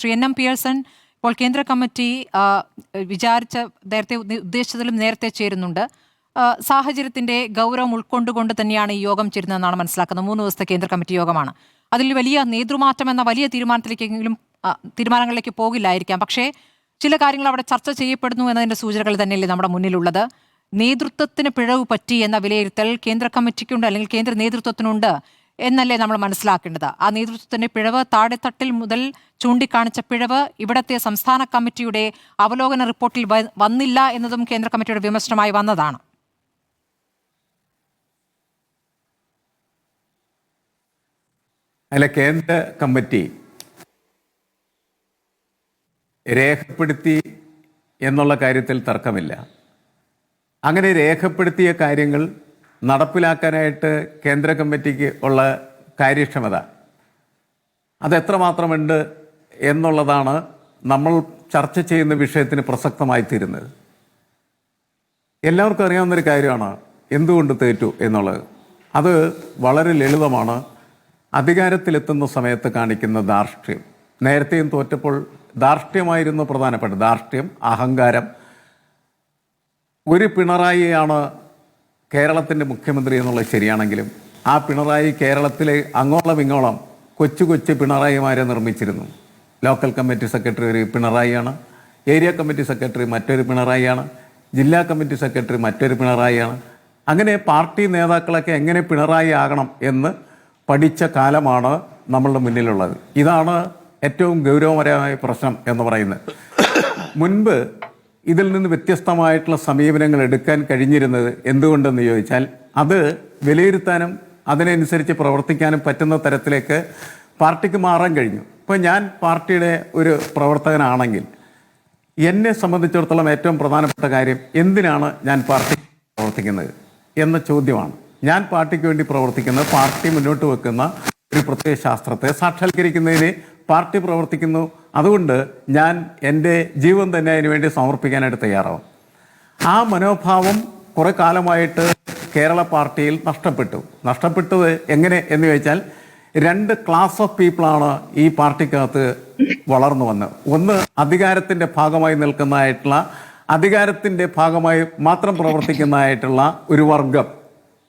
Shri N M Pearson, ഇപ്പോൾ കേന്ദ്ര committee വിചാരിച്ച നേരത്തെ ഉദ്ദേശിച്ചതിലും നേരത്തെ ചേരുന്നുണ്ട്. സാഹചര്യത്തിന്റെ ഗൗരവം ഉൾക്കൊണ്ടുകൊണ്ട് തന്നെയാണ് ഈ യോഗം ചേരുന്നതെന്നാണ് മനസ്സിലാക്കുന്നത്. 3 ദിവസത്തെ കേന്ദ്ര കമ്മിറ്റി യോഗമാണ്. അതിൽ വലിയ നേതൃമാറ്റം എന്ന വലിയ തീരുമാനങ്ങളിലേക്ക് പോകില്ലായിരിക്കാം. പക്ഷേ ചില കാര്യങ്ങൾ അവിടെ ചർച്ച ചെയ്യപ്പെടുന്നു എന്നതിന്റെ സൂചനകൾ തന്നെയല്ലേ നമ്മുടെ മുന്നിലുള്ളത്. നേതൃത്വത്തിന് പിഴവ് പറ്റി എന്ന വിലയിരുത്തൽ കേന്ദ്ര കമ്മിറ്റിക്കുണ്ട്, അല്ലെങ്കിൽ കേന്ദ്ര നേതൃത്വത്തിനുണ്ട് എന്നല്ലേ നമ്മൾ മനസ്സിലാക്കേണ്ടത്. ആ നേതൃത്വത്തിന്റെ പിഴവ്, താഴെത്തട്ടിൽ മുതൽ ചൂണ്ടിക്കാണിച്ച പിഴവ് ഇവിടത്തെ സംസ്ഥാന കമ്മിറ്റിയുടെ അവലോകന റിപ്പോർട്ടിൽ വന്നില്ല എന്നതും കേന്ദ്ര കമ്മിറ്റിയുടെ വിമർശനമായി വന്നതാണ്. അല്ല, കേന്ദ്ര കമ്മിറ്റി രേഖപ്പെടുത്തി എന്നുള്ള കാര്യത്തിൽ തർക്കമില്ല. അങ്ങനെ രേഖപ്പെടുത്തിയ കാര്യങ്ങൾ നടപ്പിലാക്കാനായിട്ട് കേന്ദ്ര കമ്മിറ്റിക്ക് ഉള്ള കാര്യക്ഷമത അതെത്രമാത്രമുണ്ട് എന്നുള്ളതാണ് നമ്മൾ ചർച്ച ചെയ്യുന്ന വിഷയത്തിന് പ്രസക്തമായി തീരുന്നത്. എല്ലാവർക്കും അറിയാവുന്നൊരു കാര്യമാണ് എന്തുകൊണ്ട് തോറ്റു എന്നുള്ളത്. അത് വളരെ ലളിതമാണ്. അധികാരത്തിലെത്തുന്ന സമയത്ത് കാണിക്കുന്ന ധാർഷ്ട്യം. നേരത്തെയും തോറ്റപ്പോൾ ധാർഷ്ട്യമായിരുന്നു പ്രധാനപ്പെട്ട. ധാർഷ്ട്യം, അഹങ്കാരം. ഒരു പിണറായിയാണ് കേരളത്തിൻ്റെ മുഖ്യമന്ത്രി എന്നുള്ളത് ശരിയാണെങ്കിലും ആ പിണറായി കേരളത്തിലെ അങ്ങോളം ഇങ്ങോളം കൊച്ചു കൊച്ചു പിണറായിമാരെ നിർമ്മിച്ചിരുന്നു. ലോക്കൽ കമ്മിറ്റി സെക്രട്ടറി ഒരു പിണറായിയാണ്, ഏരിയ കമ്മിറ്റി സെക്രട്ടറി മറ്റൊരു പിണറായിയാണ്, ജില്ലാ കമ്മിറ്റി സെക്രട്ടറി മറ്റൊരു പിണറായിയാണ്. അങ്ങനെ പാർട്ടി നേതാക്കളൊക്കെ എങ്ങനെ പിണറായി ആകണം എന്ന് പഠിച്ച കാലമാണ് നമ്മളുടെ മുന്നിലുള്ളത്. ഇതാണ് ഏറ്റവും ഗൗരവപരമായ പ്രശ്നം എന്ന് പറയുന്നത്. മുൻപ് ഇതിൽ നിന്ന് വ്യത്യസ്തമായിട്ടുള്ള സമീപനങ്ങൾ എടുക്കാൻ കഴിഞ്ഞിരുന്നത് എന്തുകൊണ്ടെന്ന് ചോദിച്ചാൽ അത് വിലയിരുത്താനും അതിനനുസരിച്ച് പ്രവർത്തിക്കാനും പറ്റുന്ന തരത്തിലേക്ക് പാർട്ടിക്ക് മാറാൻ കഴിഞ്ഞു. ഇപ്പോൾ ഞാൻ പാർട്ടിയുടെ ഒരു പ്രവർത്തകനാണെങ്കിൽ എന്നെ സംബന്ധിച്ചിടത്തോളം ഏറ്റവും പ്രധാനപ്പെട്ട കാര്യം എന്തിനാണ് ഞാൻ പാർട്ടി പ്രവർത്തിക്കുന്നത് എന്ന ചോദ്യമാണ്. ഞാൻ പാർട്ടിക്ക് വേണ്ടി പ്രവർത്തിക്കുന്നത് പാർട്ടി മുന്നോട്ട് വെക്കുന്ന ഒരു പ്രത്യയ ശാസ്ത്രത്തെ സാക്ഷാത്കരിക്കുന്നതിന് പാർട്ടി പ്രവർത്തിക്കുന്നു. അതുകൊണ്ട് ഞാൻ എൻ്റെ ജീവൻ തന്നെ അതിനു വേണ്ടി സമർപ്പിക്കാനായിട്ട് തയ്യാറാവും. ആ മനോഭാവം കുറെ കാലമായിട്ട് കേരള പാർട്ടിയിൽ നഷ്ടപ്പെട്ടത് എങ്ങനെ എന്ന് ചോദിച്ചാൽ 2 ക്ലാസ് ഓഫ് പീപ്പിളാണ് ഈ പാർട്ടിക്കകത്ത് വളർന്നു വന്നത്. ഒന്ന്, അധികാരത്തിൻ്റെ ഭാഗമായി നിൽക്കുന്നതായിട്ടുള്ള, അധികാരത്തിൻ്റെ ഭാഗമായി മാത്രം പ്രവർത്തിക്കുന്നതായിട്ടുള്ള ഒരു വർഗം.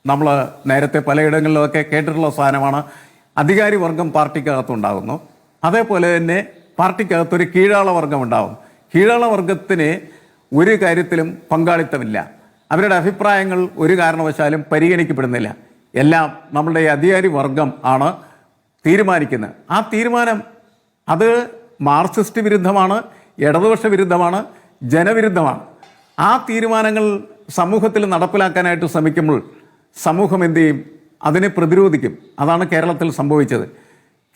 നമ്മൾ നേരത്തെ പലയിടങ്ങളിലൊക്കെ കേട്ടിട്ടുള്ള സാധനമാണ്. അധികാരി വർഗം പാർട്ടിക്കകത്തുണ്ടാകുന്നു. അതേപോലെ തന്നെ പാർട്ടിക്കകത്തൊരു കീഴാള വർഗം ഉണ്ടാകും. കീഴാള വർഗത്തിന് ഒരു കാര്യത്തിലും പങ്കാളിത്തമില്ല. അവരുടെ അഭിപ്രായങ്ങൾ ഒരു കാരണവശാലും പരിഗണിക്കപ്പെടുന്നില്ല. എല്ലാം നമ്മളുടെ അധികാരി വർഗം ആണ് തീരുമാനിക്കുന്നത്. ആ തീരുമാനം അത് മാർക്സിസ്റ്റ് വിരുദ്ധമാണ്, ഇടതുപക്ഷ വിരുദ്ധമാണ്, ജനവിരുദ്ധമാണ്. ആ തീരുമാനങ്ങൾ സമൂഹത്തിൽ നടപ്പിലാക്കാനായിട്ട് ശ്രമിക്കുമ്പോൾ സമൂഹം എന്ത് ചെയ്യും? അതിനെ പ്രതിരോധിക്കും. അതാണ് കേരളത്തിൽ സംഭവിച്ചത്.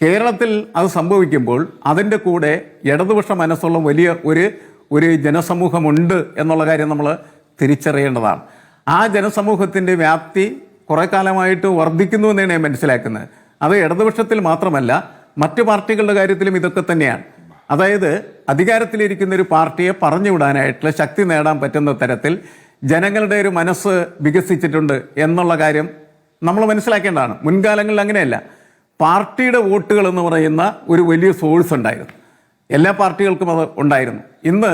കേരളത്തിൽ അത് സംഭവിക്കുമ്പോൾ അതിൻ്റെ കൂടെ ഇടതുപക്ഷ മനസ്സുള്ള വലിയ ഒരു ജനസമൂഹമുണ്ട് എന്നുള്ള കാര്യം നമ്മൾ തിരിച്ചറിയേണ്ടതാണ്. ആ ജനസമൂഹത്തിൻ്റെ വ്യാപ്തി കുറേ കാലമായിട്ട് വർദ്ധിക്കുന്നു എന്നാണ് ഞാൻ മനസ്സിലാക്കുന്നത്. അത് ഇടതുപക്ഷത്തിൽ മാത്രമല്ല, മറ്റു പാർട്ടികളുടെ കാര്യത്തിലും ഇതൊക്കെ തന്നെയാണ്. അതായത് അധികാരത്തിലിരിക്കുന്ന ഒരു പാർട്ടിയെ പറഞ്ഞു വിടാനായിട്ടുള്ള ശക്തി നേടാൻ പറ്റുന്ന തരത്തിൽ ജനങ്ങളുടെ ഒരു മനസ്സ് വികസിച്ചിട്ടുണ്ട് എന്നുള്ള കാര്യം നമ്മൾ മനസ്സിലാക്കേണ്ടതാണ്. മുൻകാലങ്ങളിൽ അങ്ങനെയല്ല. പാർട്ടിയുടെ വോട്ടുകൾ എന്ന് പറയുന്ന ഒരു വലിയ സോഴ്സ് ഉണ്ടായിരുന്നു. എല്ലാ പാർട്ടികൾക്കും അത് ഉണ്ടായിരുന്നു. ഇന്ന്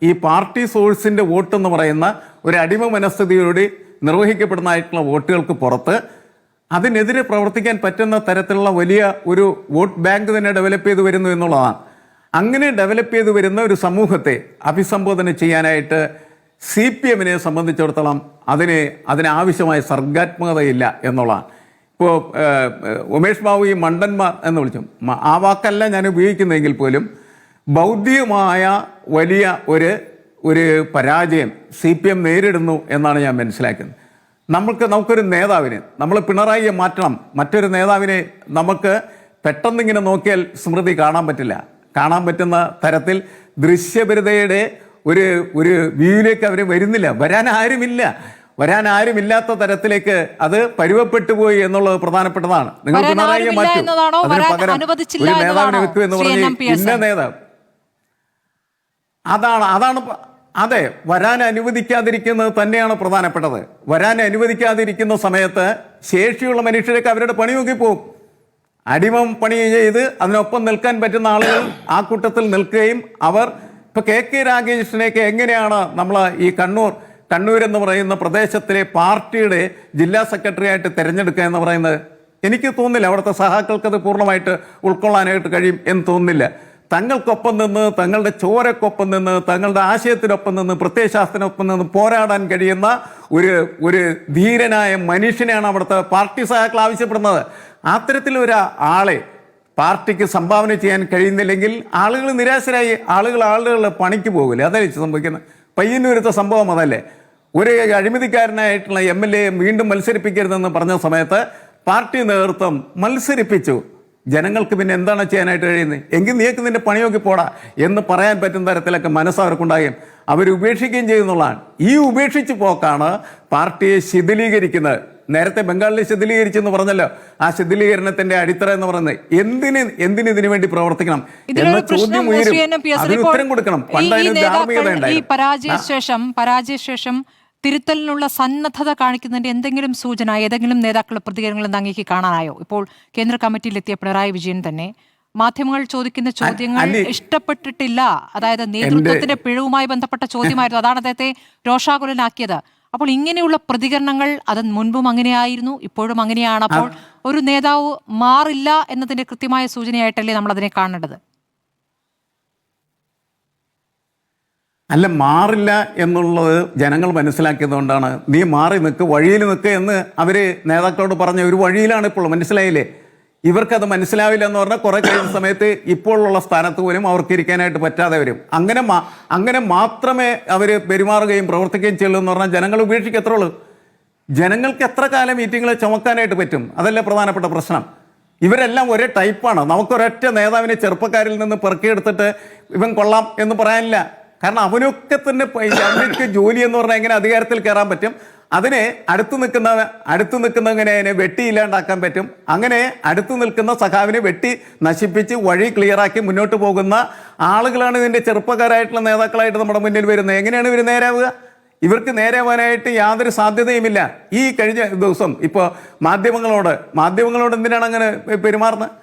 ഈ പാർട്ടി സോഴ്സിൻ്റെ വോട്ടെന്ന് പറയുന്ന ഒരു അടിമ മനസ്ഥിതിയോടെ നിർവഹിക്കപ്പെടുന്നതായിട്ടുള്ള വോട്ടുകൾക്ക് പുറത്ത് അതിനെതിരെ പ്രവർത്തിക്കാൻ പറ്റുന്ന തരത്തിലുള്ള വലിയ ഒരു വോട്ട് ബാങ്ക് തന്നെ ഡെവലപ്പ് ചെയ്ത് വരുന്നു എന്നുള്ളതാണ്. അങ്ങനെ ഡെവലപ്പ് ചെയ്ത് വരുന്ന ഒരു സമൂഹത്തെ അഭിസംബോധന ചെയ്യാനായിട്ട് CPM-നെ സംബന്ധിച്ചിടത്തോളം അതിനാവശ്യമായ സർഗാത്മകതയില്ല എന്നുള്ളതാണ്. ഇപ്പോൾ ഉമേഷ് ബാബു ഈ മണ്ടന്മാർ എന്ന് വിളിച്ചു, ആ വാക്കല്ല ഞാൻ ഉപയോഗിക്കുന്നതെങ്കിൽ പോലും ബൗദ്ധികമായ വലിയ ഒരു പരാജയം CPM നേരിടുന്നു എന്നാണ് ഞാൻ മനസ്സിലാക്കുന്നത്. നമുക്കൊരു നേതാവിനെ, നമ്മൾ പിണറായിയെ മാറ്റണം, മറ്റൊരു നേതാവിനെ നമുക്ക് പെട്ടെന്നിങ്ങനെ നോക്കിയാൽ സ്മൃതി കാണാൻ പറ്റില്ല. കാണാൻ പറ്റുന്ന തരത്തിൽ ദൃശ്യപരതയുടെ ഒരു വ്യൂവിലേക്ക് അവർ വരുന്നില്ല. വരാൻ ആരുമില്ലാത്ത തരത്തിലേക്ക് അത് പരുവപ്പെട്ടു പോയി എന്നുള്ളത് പ്രധാനപ്പെട്ടതാണ്. നിങ്ങൾ പിണറായിയെ മാറ്റും, അതിന് പകരം ഒരു നേതാവിനെ വെക്കൂ എന്ന് പറഞ്ഞ് ഇന്ന നേതാവ് അതാണ് അതെ, വരാൻ അനുവദിക്കാതിരിക്കുന്നത് തന്നെയാണ് പ്രധാനപ്പെട്ടത്. വരാൻ അനുവദിക്കാതിരിക്കുന്ന സമയത്ത് ശേഷിയുള്ള മനുഷ്യരൊക്കെ അവരുടെ പണി നോക്കിപ്പോവും. അടിമം പണി ചെയ്ത് അതിനൊപ്പം നിൽക്കാൻ പറ്റുന്ന ആളുകൾ ആ കൂട്ടത്തിൽ നിൽക്കുകയും അവർ ഇപ്പൊ കെ രാഗേഷിനെയൊക്കെ എങ്ങനെയാണ് നമ്മൾ ഈ കണ്ണൂർ എന്ന് പറയുന്ന പ്രദേശത്തിലെ പാർട്ടിയുടെ ജില്ലാ സെക്രട്ടറി ആയിട്ട് തിരഞ്ഞെടുക്കുക എന്ന് പറയുന്നത് എനിക്ക് തോന്നുന്നില്ല. അവിടുത്തെ സഹാക്കൾക്ക് അത് പൂർണ്ണമായിട്ട് ഉൾക്കൊള്ളാനായിട്ട് കഴിയും എന്ന് തോന്നുന്നില്ല. തങ്ങൾക്കൊപ്പം നിന്ന്, തങ്ങളുടെ ചോരക്കൊപ്പം നിന്ന്, തങ്ങളുടെ ആശയത്തിനൊപ്പം നിന്ന്, പ്രത്യയശാസ്ത്രത്തിനൊപ്പം നിന്ന് പോരാടാൻ കഴിയുന്ന ഒരു ധീരനായ മനുഷ്യനെയാണ് അവിടുത്തെ പാർട്ടി സഹാക്കൾ ആവശ്യപ്പെടുന്നത്. അത്തരത്തിലൊരു ആളെ പാർട്ടിക്ക് സംഭാവന ചെയ്യാൻ കഴിയുന്നില്ലെങ്കിൽ ആളുകൾ നിരാശരായി ആളുകൾ പണിക്ക് പോകില്ല. അതല്ലേ സംഭവിക്കുന്നത്. പയ്യന്നൂരത്തെ സംഭവം അതല്ലേ. ഒരു അഴിമതിക്കാരനായിട്ടുള്ള MLA വീണ്ടും മത്സരിപ്പിക്കരുതെന്ന് പറഞ്ഞ സമയത്ത് പാർട്ടി നേതൃത്വം മത്സരിപ്പിച്ചു. ജനങ്ങൾക്ക് പിന്നെ എന്താണ് ചെയ്യാനായിട്ട് കഴിയുന്നത്? എങ്കിൽ നീക്ക് നിന്റെ പണിയൊക്കെ പോടാ എന്ന് പറയാൻ പറ്റുന്ന തരത്തിലൊക്കെ മനസ്സ് അവർക്കുണ്ടാകുകയും അവർ ഉപേക്ഷിക്കുകയും ചെയ്യുന്നുള്ളതാണ്. ഈ ഉപേക്ഷിച്ച് പോക്കാണ് പാർട്ടിയെ ശിഥിലീകരിക്കുന്നത്. നേരത്തെ ബംഗാളിൽ ശിഥിലീകരിച്ചെന്ന് പറഞ്ഞല്ലോ. ആ ശിഥിലീകരണത്തിന്റെ അടിത്തറ എന്ന് പറയുന്നത് എന്തിന് ഇതിനു വേണ്ടി പ്രവർത്തിക്കണം എന്ന ചോദ്യം ഉയരും. അതിന് ഉത്തരം കൊടുക്കണം. പണ്ട് അതിന് ധാർമ്മികത ഉണ്ടായിരുന്നു. പരാജയശേഷം തിരുത്തലിനുള്ള സന്നദ്ധത കാണിക്കുന്നതിന്റെ എന്തെങ്കിലും സൂചന ഏതെങ്കിലും നേതാക്കളുടെ പ്രതികരണങ്ങൾ അങ്ങേക്ക് കാണാനായോ? ഇപ്പോൾ കേന്ദ്ര കമ്മിറ്റിയിലെത്തിയ പിണറായി വിജയൻ തന്നെ മാധ്യമങ്ങൾ ചോദിക്കുന്ന ചോദ്യങ്ങൾ ഇഷ്ടപ്പെട്ടിട്ടില്ല. അതായത് നേതൃത്വത്തിന്റെ പിഴവുമായി ബന്ധപ്പെട്ട ചോദ്യമായിരുന്നു. അതാണ് അദ്ദേഹത്തെ രോഷാകുലനാക്കിയത്. അപ്പോൾ ഇങ്ങനെയുള്ള പ്രതികരണങ്ങൾ അത് മുൻപും അങ്ങനെയായിരുന്നു, ഇപ്പോഴും അങ്ങനെയാണ്. അപ്പോൾ ഒരു നേതാവ് മാറില്ല എന്നതിന്റെ കൃത്യമായ സൂചനയായിട്ടല്ലേ നമ്മൾ അതിനെ കാണേണ്ടത്? അല്ല, മാറില്ല എന്നുള്ളത് ജനങ്ങൾ മനസ്സിലാക്കിയത് കൊണ്ടാണ് നീ മാറി നിൽക്ക്, വഴിയിൽ നിൽക്ക് എന്ന് അവർ നേതാക്കളോട് പറഞ്ഞ ഒരു വഴിയിലാണ് ഇപ്പോൾ. മനസ്സിലായില്ലേ? ഇവർക്കത് മനസ്സിലാവില്ല എന്ന് പറഞ്ഞാൽ കുറെ കഴിയുന്ന സമയത്ത് ഇപ്പോഴുള്ള സ്ഥാനത്ത് പോലും അവർക്ക് ഇരിക്കാനായിട്ട് പറ്റാതെ വരും. അങ്ങനെ മാത്രമേ അവർ പെരുമാറുകയും പ്രവർത്തിക്കുകയും ചെയ്യുള്ളൂ എന്ന് പറഞ്ഞാൽ ജനങ്ങൾ ഉപേക്ഷിക്കത്തുള്ളൂ. ജനങ്ങൾക്ക് എത്ര കാലം മീറ്റിങ്ങുകൾ ചുമക്കാനായിട്ട് പറ്റും? അതല്ലേ പ്രധാനപ്പെട്ട പ്രശ്നം. ഇവരെല്ലാം ഒരേ ടൈപ്പാണ്. നമുക്കൊരൊറ്റ നേതാവിനെ ചെറുപ്പക്കാരിൽ നിന്ന് പെറുക്കിയെടുത്തിട്ട് ഇവൻ കൊള്ളാം എന്ന് പറയാനില്ല. കാരണം അവനൊക്കെ തന്നെ അവർക്ക് ജോലി എന്ന് പറഞ്ഞാൽ എങ്ങനെ അധികാരത്തിൽ കയറാൻ പറ്റും, അതിനെ അടുത്ത് നിൽക്കുന്നവനെ അതിനെ വെട്ടിയില്ലാണ്ടാക്കാൻ പറ്റും. അങ്ങനെ അടുത്ത് നിൽക്കുന്ന സഖാവിനെ വെട്ടി നശിപ്പിച്ച് വഴി ക്ലിയറാക്കി മുന്നോട്ട് പോകുന്ന ആളുകളാണ് ഇതിൻ്റെ ചെറുപ്പക്കാരായിട്ടുള്ള നേതാക്കളായിട്ട് നമ്മുടെ മുന്നിൽ വരുന്നത്. എങ്ങനെയാണ് ഇവർ നേരാവുക? ഇവർക്ക് നേരാവാനായിട്ട് യാതൊരു സാധ്യതയുമില്ല. ഈ കഴിഞ്ഞ ദിവസം ഇപ്പോൾ മാധ്യമങ്ങളോട് എന്തിനാണ് അങ്ങനെ പെരുമാറുന്നത്?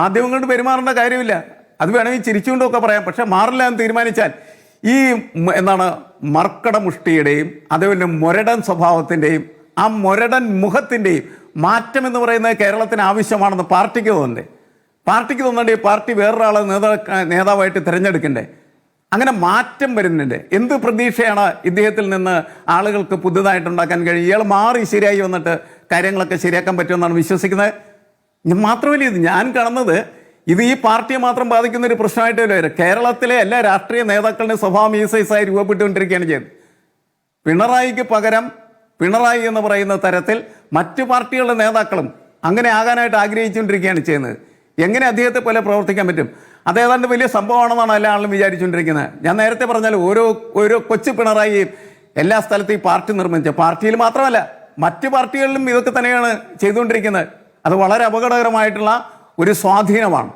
മാധ്യമങ്ങളോട് പെരുമാറേണ്ട കാര്യമില്ല. അത് വേണമെങ്കിൽ ചിരിച്ചുകൊണ്ടൊക്കെ പറയാം. പക്ഷെ മാറില്ല എന്ന് തീരുമാനിച്ചാൽ ഈ മർക്കട മുഷ്ടിയുടെയും അതേപോലെ മുരടൻ സ്വഭാവത്തിൻ്റെയും ആ മുരടൻ മുഖത്തിൻ്റെയും മാറ്റം എന്ന് പറയുന്നത് കേരളത്തിന് ആവശ്യമാണെന്ന് പാർട്ടിക്ക് തോന്നണ്ടേ? പാർട്ടി വേറൊരാളെ നേതാവായിട്ട് തിരഞ്ഞെടുക്കണ്ടേ? അങ്ങനെ മാറ്റം വരുന്നുണ്ട്. എന്ത് പ്രതീക്ഷയാണ് ഇദ്ദേഹത്തിൽ നിന്ന് ആളുകൾക്ക് പുതുതായിട്ടുണ്ടാക്കാൻ കഴിയും? ഇയാൾ മാറി ശരിയായി വന്നിട്ട് കാര്യങ്ങളൊക്കെ ശരിയാക്കാൻ പറ്റുമെന്നാണ് വിശ്വസിക്കുന്നത്. മാത്രമല്ല, ഞാൻ കാണുന്നത് ഇത് ഈ പാർട്ടിയെ മാത്രം ബാധിക്കുന്ന ഒരു പ്രശ്നമായിട്ട് വരും. കേരളത്തിലെ എല്ലാ രാഷ്ട്രീയ നേതാക്കളുടെയും സ്വഭാവം ഈ സൈസായി രൂപപ്പെട്ടുകൊണ്ടിരിക്കുകയാണ് ചെയ്യുന്നത്. പിണറായിക്ക് പകരം പിണറായി എന്ന് പറയുന്ന തരത്തിൽ മറ്റു പാർട്ടികളുടെ നേതാക്കളും അങ്ങനെ ആകാനായിട്ട് ആഗ്രഹിച്ചുകൊണ്ടിരിക്കുകയാണ് ചെയ്യുന്നത്. എങ്ങനെ അദ്ദേഹത്തെ പോലെ പ്രവർത്തിക്കാൻ പറ്റും? അതേതാണ്ട് വലിയ സംഭവമാണെന്നാണ് എല്ലാ ആളും വിചാരിച്ചുകൊണ്ടിരിക്കുന്നത്. ഞാൻ നേരത്തെ പറഞ്ഞാൽ ഓരോ കൊച്ചു പിണറായിയും എല്ലാ സ്ഥലത്തും ഈ പാർട്ടി നിർമ്മിച്ച പാർട്ടിയിൽ മാത്രമല്ല മറ്റു പാർട്ടികളിലും ഇതൊക്കെ തന്നെയാണ് ചെയ്തുകൊണ്ടിരിക്കുന്നത്. അത് വളരെ അപകടകരമായിട്ടുള്ള ഒരു സ്വാധീനമാണ്.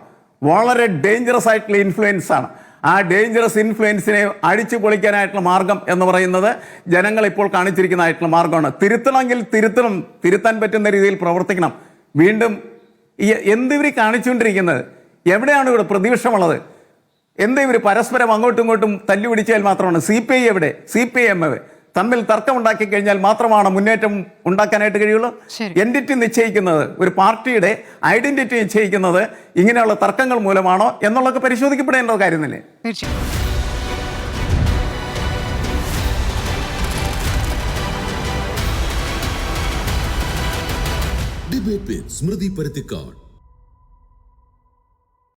വളരെ ഡേഞ്ചറസ് ആയിട്ടുള്ള ഇൻഫ്ലുവൻസ് ആണ്. ആ ഡേഞ്ചറസ് ഇൻഫ്ലുവൻസിനെ അടിച്ചു പൊളിക്കാനായിട്ടുള്ള മാർഗം എന്ന് പറയുന്നത് ജനങ്ങൾ ഇപ്പോൾ കാണിച്ചിരിക്കുന്നതായിട്ടുള്ള മാർഗമാണ്. തിരുത്തണമെങ്കിൽ തിരുത്താൻ പറ്റുന്ന രീതിയിൽ പ്രവർത്തിക്കണം. വീണ്ടും എന്തിവർ കാണിച്ചുകൊണ്ടിരിക്കുന്നത്? എവിടെയാണ് ഇവിടെ പ്രതിപക്ഷമുള്ളത്? എന്താ ഇവർ പരസ്പരം അങ്ങോട്ടും ഇങ്ങോട്ടും തല്ലുപിടിച്ചാൽ മാത്രമാണ്? CPI എവിടെ? CPIM തമ്മിൽ തർക്കമുണ്ടാക്കി കഴിഞ്ഞാൽ മാത്രമാണ് മുന്നേറ്റം ഉണ്ടാക്കാനായിട്ട് കഴിയുള്ളൂ. എൻറ്റിറ്റി നിശ്ചയിക്കുന്നത്, ഒരു പാർട്ടിയുടെ ഐഡന്റിറ്റി നിശ്ചയിക്കുന്നത് ഇങ്ങനെയുള്ള തർക്കങ്ങൾ മൂലമാണോ എന്നുള്ളതൊക്കെ പരിശോധിക്കപ്പെടേണ്ട കാര്യം തന്നെ. ഡിബേറ്റ് വിത്ത് സ്മൃതി പരുത്തിക്കാട്.